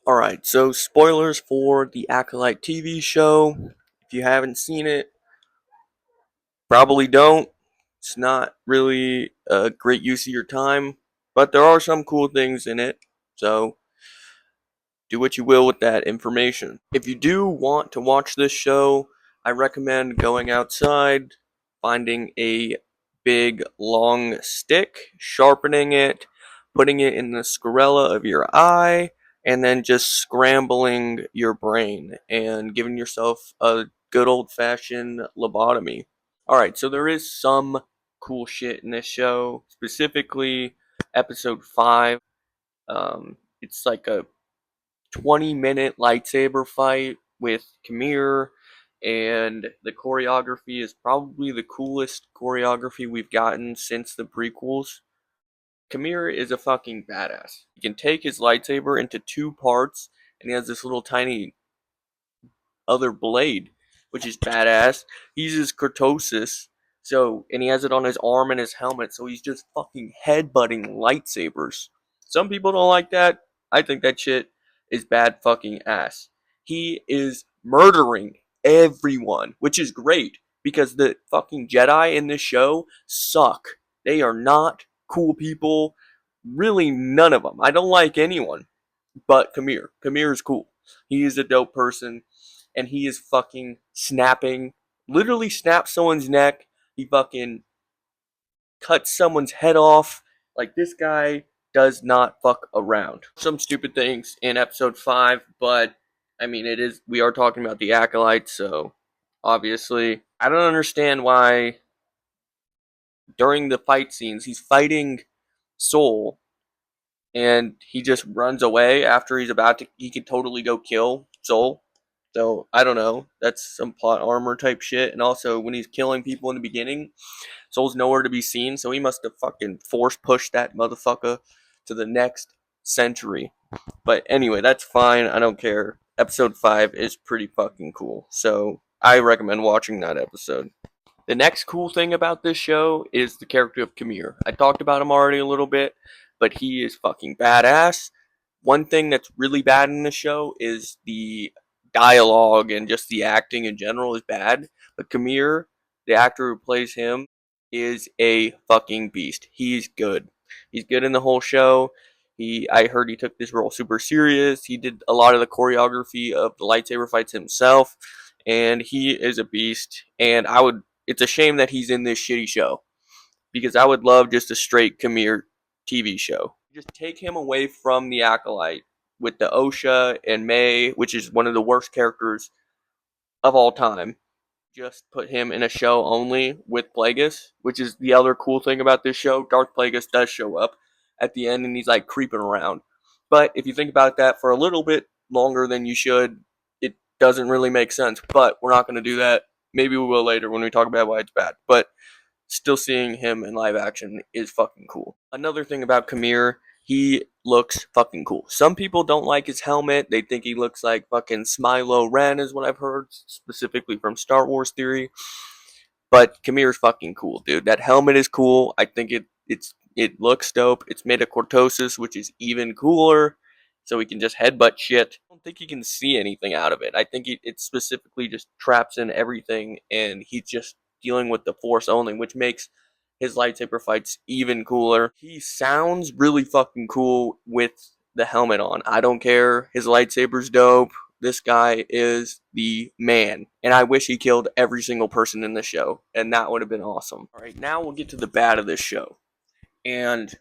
Alright, so spoilers for the Acolyte TV show. If you haven't seen it, probably don't. It's not really a great use of your time, but there are some cool things in it, so do what you will with that information. If you do want to watch this show, I recommend going outside, finding a big long stick, sharpening it, putting it in the sclerella of your eye, and then just scrambling your brain and giving yourself a good old fashioned lobotomy. Alright, so there is some cool shit in this show, specifically episode 5. It's like a 20-minute lightsaber fight with Kamir, and the choreography is probably the coolest choreography we've gotten since the prequels. Kamir is a fucking badass. He can take his lightsaber into two parts, and he has this little tiny other blade, which is badass. He uses kurtosis, and he has it on his arm and his helmet, so he's just fucking headbutting lightsabers. Some people don't like that. I think that shit is bad fucking ass. He is murdering everyone, which is great because the fucking Jedi in this show suck. They are not cool people. Really, none of them. I don't like anyone but Kamir. Kamir is cool. He is a dope person, and he is fucking snapping. Literally snaps someone's neck. He fucking cuts someone's head off. Like, this guy does not fuck around. Some stupid things in episode 5, but I mean, we are talking about the Acolyte, so obviously, I don't understand why during the fight scenes he's fighting Soul and he just runs away after he could totally go kill Soul. So I don't know. That's some plot armor type shit. And also, when he's killing people in the beginning, Soul's nowhere to be seen. So he must have fucking force pushed that motherfucker to the next century. But anyway, that's fine. I don't care. Episode 5 is pretty fucking cool. So I recommend watching that episode. The next cool thing about this show is the character of Kamir. I talked about him already a little bit, but he is fucking badass. One thing that's really bad in this show is the dialogue and just the acting in general is bad. But Kamir, the actor who plays him, is a fucking beast. He's good. He's good in the whole show. I heard he took this role super serious. He did a lot of the choreography of the lightsaber fights himself, and he is a beast. And it's a shame that he's in this shitty show because I would love just a straight Kamir TV show. Just take him away from the Acolyte with the Osha and May, which is one of the worst characters of all time. Just put him in a show only with Plagueis, which is the other cool thing about this show. Darth Plagueis does show up at the end and he's like creeping around. But if you think about that for a little bit longer than you should, it doesn't really make sense. But we're not going to do that. Maybe we will later when we talk about why it's bad. But still seeing him in live action is fucking cool. Another thing about Kamir, he looks fucking cool. Some people don't like his helmet. They think he looks like fucking Smilo Ren is what I've heard, specifically from Star Wars Theory. But Kamir's fucking cool, dude. That helmet is cool. I think it looks dope. It's made of cortosis, which is even cooler. So he can just headbutt shit. I don't think he can see anything out of it. I think it specifically just traps in everything, and he's just dealing with the force only, which makes his lightsaber fights even cooler. He sounds really fucking cool with the helmet on. I don't care. His lightsaber's dope. This guy is the man. And I wish he killed every single person in the show. And that would have been awesome. Alright, now we'll get to the bad of this show. And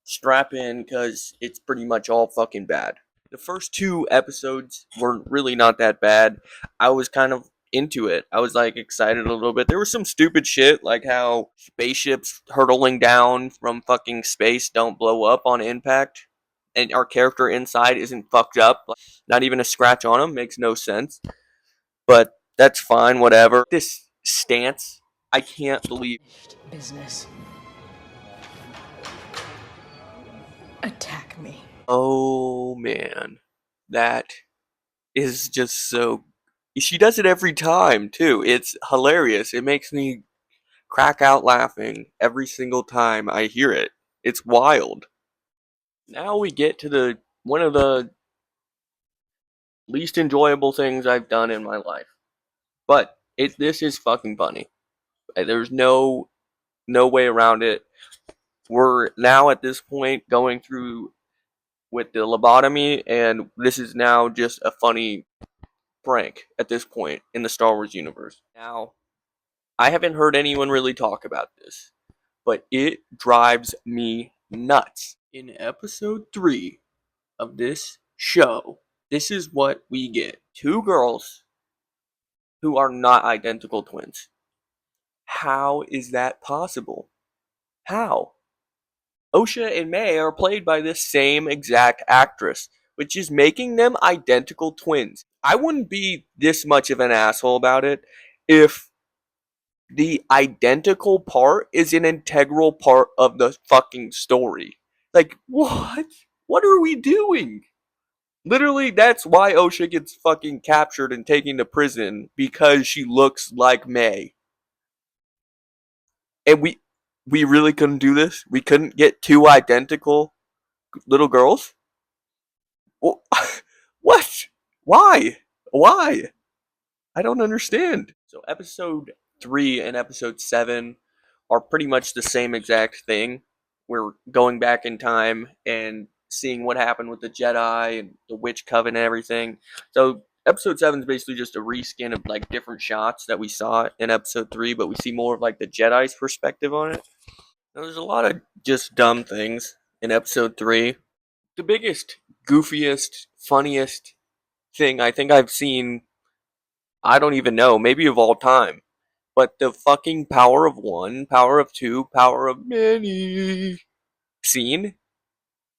strap in because it's pretty much all fucking bad. The first 2 episodes were really not that bad. I was kind of into it. I was like excited a little bit. There was some stupid shit like how spaceships hurtling down from fucking space don't blow up on impact. And our character inside isn't fucked up. Like, not even a scratch on him. Makes no sense. But that's fine, whatever. This stance, I can't believe. Business. Attack me. Oh man. That is just so. She does it every time, too. It's hilarious. It makes me crack out laughing every single time I hear it. It's wild. Now we get to one of the least enjoyable things I've done in my life. But this is fucking funny. There's no way around it. We're now at this point going through with the lobotomy, and this is now just a funny prank at this point in the Star Wars universe. Now, I haven't heard anyone really talk about this, but it drives me nuts. In episode 3 of this show, this is what we get: two girls who are not identical twins. How is that possible? How? Osha and May are played by the same exact actress, which is making them identical twins. I wouldn't be this much of an asshole about it if the identical part is an integral part of the fucking story. Like, what? What are we doing? Literally, that's why Osha gets fucking captured and taken to prison, because she looks like May. And we really couldn't do this? We couldn't get two identical little girls? What? Why? Why? I don't understand. So episode 3 and episode 7 are pretty much the same exact thing. We're going back in time and seeing what happened with the Jedi and the Witch Coven and everything. So episode 7 is basically just a reskin of like different shots that we saw in episode 3, but we see more of like the Jedi's perspective on it. Now, there's a lot of just dumb things in episode 3. The biggest, goofiest, funniest thing I think I've seen, I don't even know, maybe of all time. But the fucking power of one, power of two, power of many scene.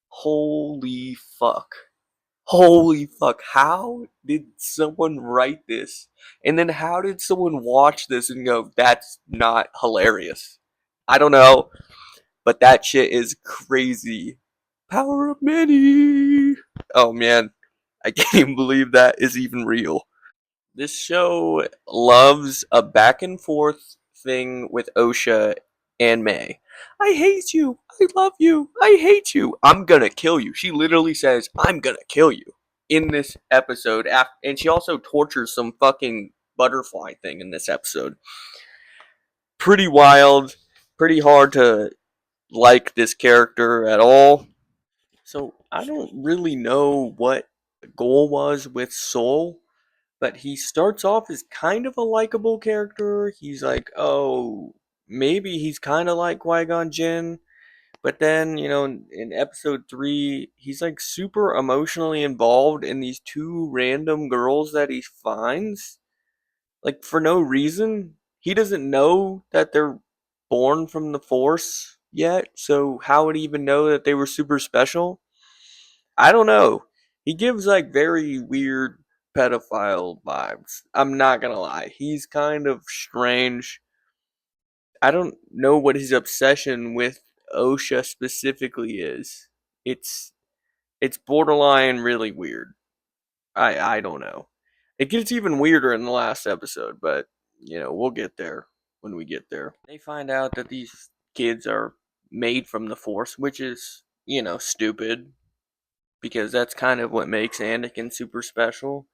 Holy fuck. Holy fuck. How did someone write this? And then how did someone watch this and go, that's not hilarious? I don't know, but that shit is crazy. Power of many. Oh man, I can't even believe that is even real. This show loves a back and forth thing with Osha and May. I hate you. I love you. I hate you. I'm gonna kill you. She literally says, I'm gonna kill you in this episode. And she also tortures some fucking butterfly thing in this episode. Pretty wild. Pretty hard to like this character at all. So I don't really know what the goal was with Soul, but he starts off as kind of a likable character. He's like, oh, maybe he's kind of like Qui-Gon Jinn, but then, in episode 3, he's like super emotionally involved in these two random girls that he finds, like for no reason. He doesn't know that they're born from the Force yet, so how would he even know that they were super special? I don't know. He gives like very weird pedophile vibes. I'm not gonna lie. He's kind of strange. I don't know what his obsession with OSHA specifically is. It's it's borderline really weird. I don't know. It gets even weirder in the last episode, but we'll get there when we get there. They find out that these kids are made from the Force, which is, stupid, because that's kind of what makes Anakin super special.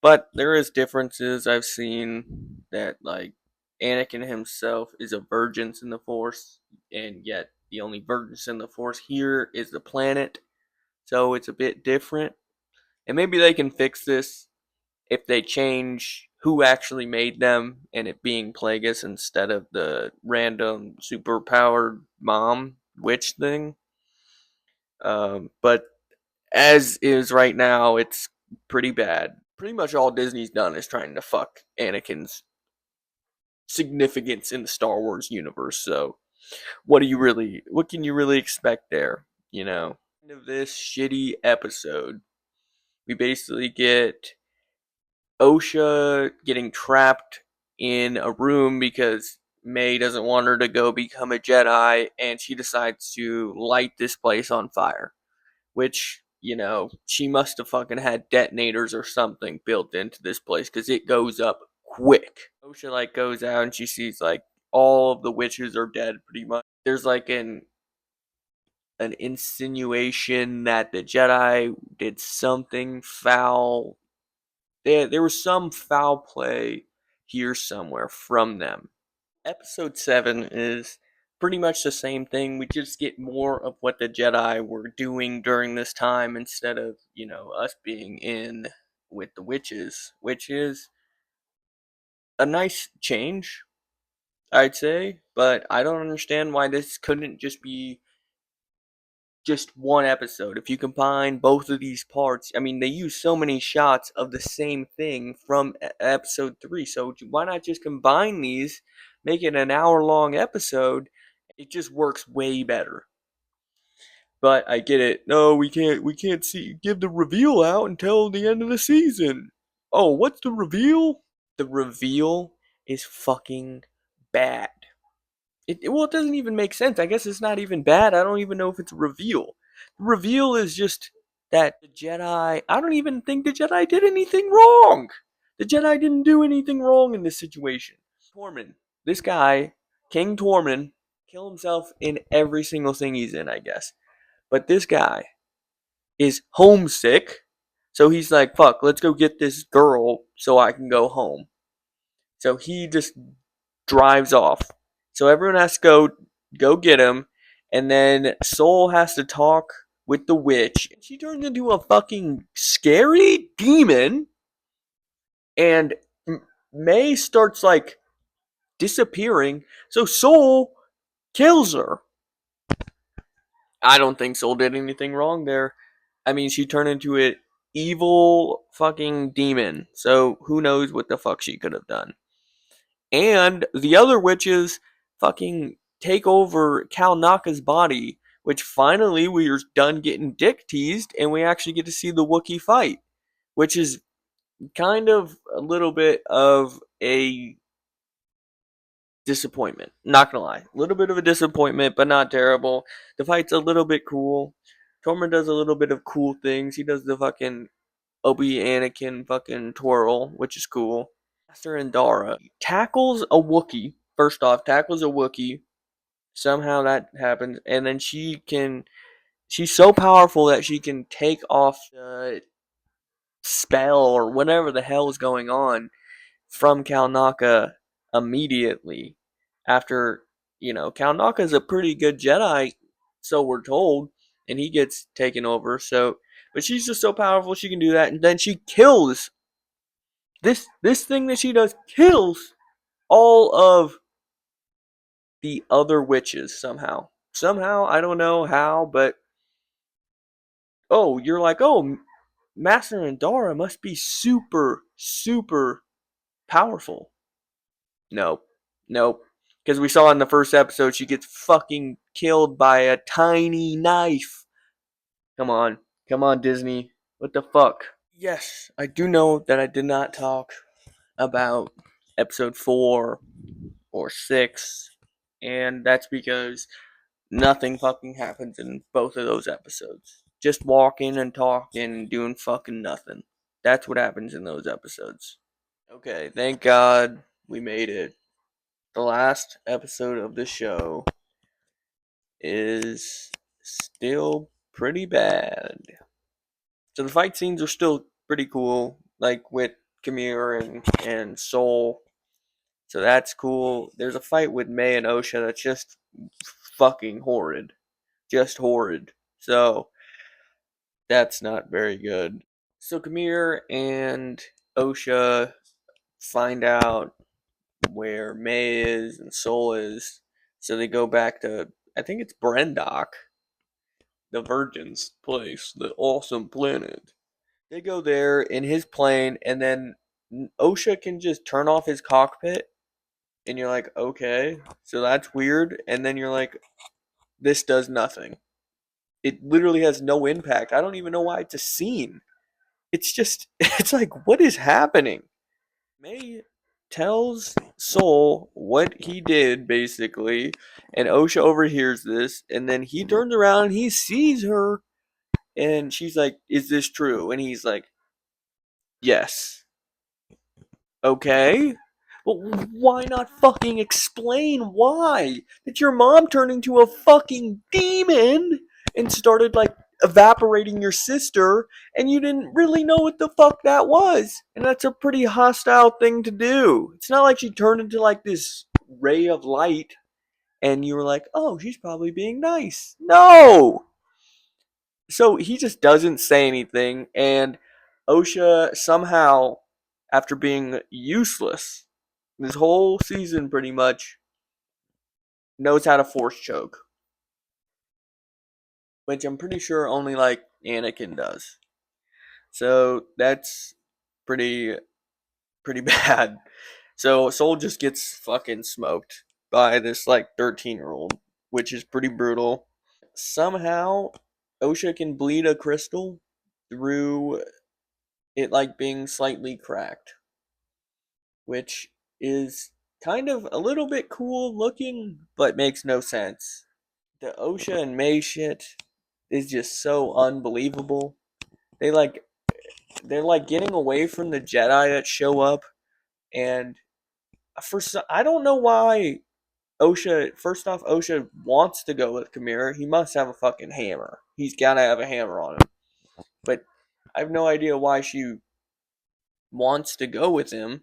But there is differences. I've seen that like Anakin himself is a virgin in the Force, and yet the only virgin in the Force here is the planet. So it's a bit different. And maybe they can fix this if they change who actually made them and it being Plagueis instead of the random super powered mom witch thing. But as is right now, it's pretty bad. Pretty much all Disney's done is trying to fuck Anakin's significance in the Star Wars universe. So, what can you really expect there? End of this shitty episode, we basically get Osha getting trapped in a room because May doesn't want her to go become a Jedi, and she decides to light this place on fire. Which, she must have fucking had detonators or something built into this place, because it goes up quick. Osha like goes out and she sees like all of the witches are dead pretty much. There's like an insinuation that the Jedi did something foul there was some foul play here somewhere from them. Episode 7 is pretty much the same thing. We just get more of what the Jedi were doing during this time instead of, us being in with the witches, which is a nice change, I'd say, but I don't understand why this couldn't just be just one episode. If you combine both of these parts, I mean, they use so many shots of the same thing from episode 3, so why not just combine these, make it an hour long episode? It just works way better. But I get it. No, we can't give the reveal out until the end of the season. Oh, what's the reveal? The reveal is fucking bad. It doesn't even make sense. I guess it's not even bad. I don't even know if it's a reveal. The reveal is just that the Jedi. I don't even think the Jedi did anything wrong. The Jedi didn't do anything wrong in this situation. Tormund, this guy, King Tormund, kill himself in every single thing he's in, I guess. But this guy is homesick, so he's like, "Fuck, let's go get this girl so I can go home." So he just drives off. So everyone has to go get him, and then Soul has to talk with the witch. She turns into a fucking scary demon, and May starts like disappearing. So Soul kills her. I don't think Soul did anything wrong there. I mean, she turned into an evil fucking demon. So who knows what the fuck she could have done. And the other witches fucking take over Cal Naka's body, which finally we are done getting dick teased and we actually get to see the Wookiee fight, which is kind of a little bit of a disappointment. Not gonna lie. A little bit of a disappointment, but not terrible. The fight's a little bit cool. Tormund does a little bit of cool things. He does the fucking Obi Anakin fucking twirl, which is cool. Master and Dara tackles a Wookiee. First off, tackles a Wookiee. Somehow that happens, and then she's so powerful that she can take off the spell or whatever the hell is going on from Kalnaka immediately after, Kalnaka is a pretty good Jedi, so we're told, and he gets taken over. So, but she's just so powerful she can do that, and then she kills this thing that she does kills all of the other witches somehow. Somehow, I don't know how, but you're like, Master and Dara must be super, super powerful. Nope. Nope. Because we saw in the first episode, she gets fucking killed by a tiny knife. Come on. Come on, Disney. What the fuck? Yes, I do know that I did not talk about episode 4 or 6, and that's because nothing fucking happens in both of those episodes. Just walking and talking and doing fucking nothing. That's what happens in those episodes. Okay, thank God we made it. The last episode of the show is still pretty bad. So the fight scenes are still pretty cool, like with Kamir and Soul. So that's cool. There's a fight with May and Osha that's just fucking horrid. Just horrid. So that's not very good. So Kamir and Osha find out where May is and Soul is. So they go back to, I think it's Brendok, the Virgin's place, the awesome planet. They go there in his plane, and then Osha can just turn off his cockpit, and you're like, okay, so that's weird. And then you're like, this does nothing. It literally has no impact. I don't even know why it's a scene. It's just, it's like, what is happening? May tells Soul what he did, basically, and Osha overhears this, and then he turns around and he sees her, and she's like, is this true? And he's like, yes. Okay. But why not fucking explain why? Did your mom turn into a fucking demon and started, like, evaporating your sister and you didn't really know what the fuck that was. And that's a pretty hostile thing to do. It's not like she turned into like this ray of light and you were like, oh, she's probably being nice. No! So he just doesn't say anything, and OSHA somehow, after being useless this whole season pretty much, knows how to force choke. Which I'm pretty sure only like Anakin does. So that's pretty pretty bad. So Soul just gets fucking smoked by this like 13-year-old, which is pretty brutal. Somehow OSHA can bleed a crystal through it like being slightly cracked, which is kind of a little bit cool looking, but makes no sense. The OSHA and May shit is just so unbelievable. They like they're like getting away from the Jedi that show up, and I don't know why OSHA. First off, OSHA wants to go with Chimera. He must have a fucking hammer. He's gotta have a hammer on him. But I have no idea why she wants to go with him,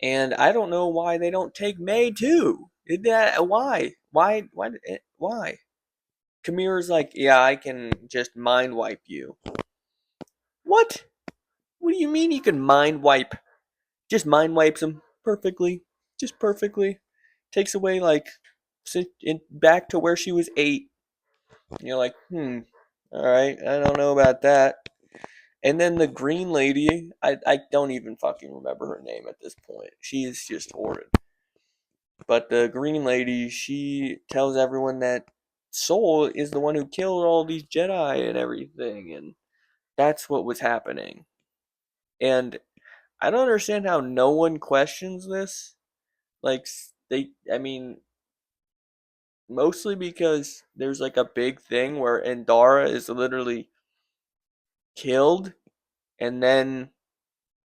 and I don't know why they don't take May too. Why? Why? Chimera's like, yeah, I can just mind wipe you. What? What do you mean you can mind wipe? Just mind wipes him perfectly, just perfectly. Takes away like back to where she was 8. And you're like, all right, I don't know about that. And then the green lady, I don't even fucking remember her name at this point. She is just horrid. But the green lady, she tells everyone that Soul is the one who killed all these Jedi and everything, and that's what was happening. And I don't understand how no one questions this. Like, I mean, mostly because there's like a big thing where Endara is literally killed, and then,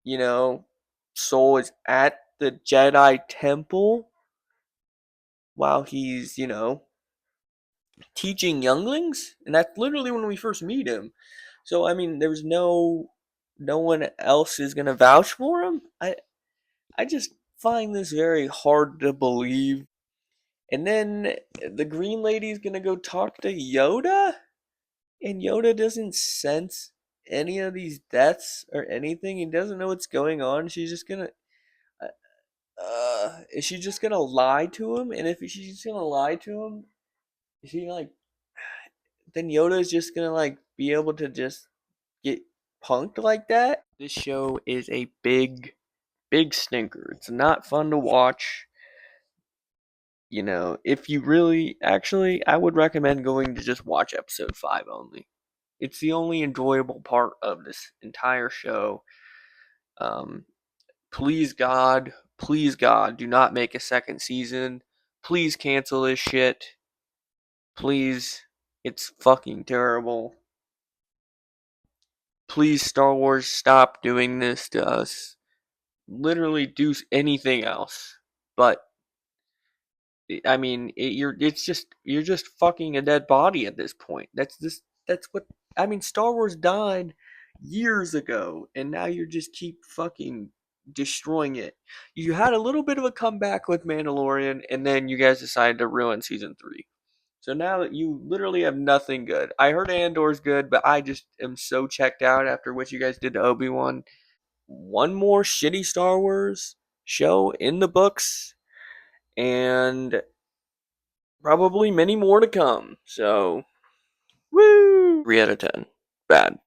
you know, Soul is at the Jedi Temple while he's, teaching younglings, and that's literally when we first meet him. So I mean, there's no one else is gonna vouch for him. I just find this very hard to believe. And then the green lady's gonna go talk to Yoda, and Yoda doesn't sense any of these deaths or anything. He doesn't know what's going on. She's just gonna is she just gonna lie to him? And if she's gonna lie to him, is she like then Yoda's just gonna like be able to just get punked like that? This show is a big stinker. It's not fun to watch. If you really actually, I would recommend going to just watch episode 5 only. It's the only enjoyable part of this entire show. Um, please God, do not make a second season. Please cancel this shit. Please, it's fucking terrible. Please, Star Wars, stop doing this to us. Literally do anything else. But I mean, you're just fucking a dead body at this point. That's what I mean. Star Wars died years ago, and now you just keep fucking destroying it. You had a little bit of a comeback with Mandalorian, and then you guys decided to ruin season 3. So now that you literally have nothing good. I heard Andor's good, but I just am so checked out after what you guys did to Obi-Wan. One more shitty Star Wars show in the books, and probably many more to come. So, woo! 3 out of 10. Bad.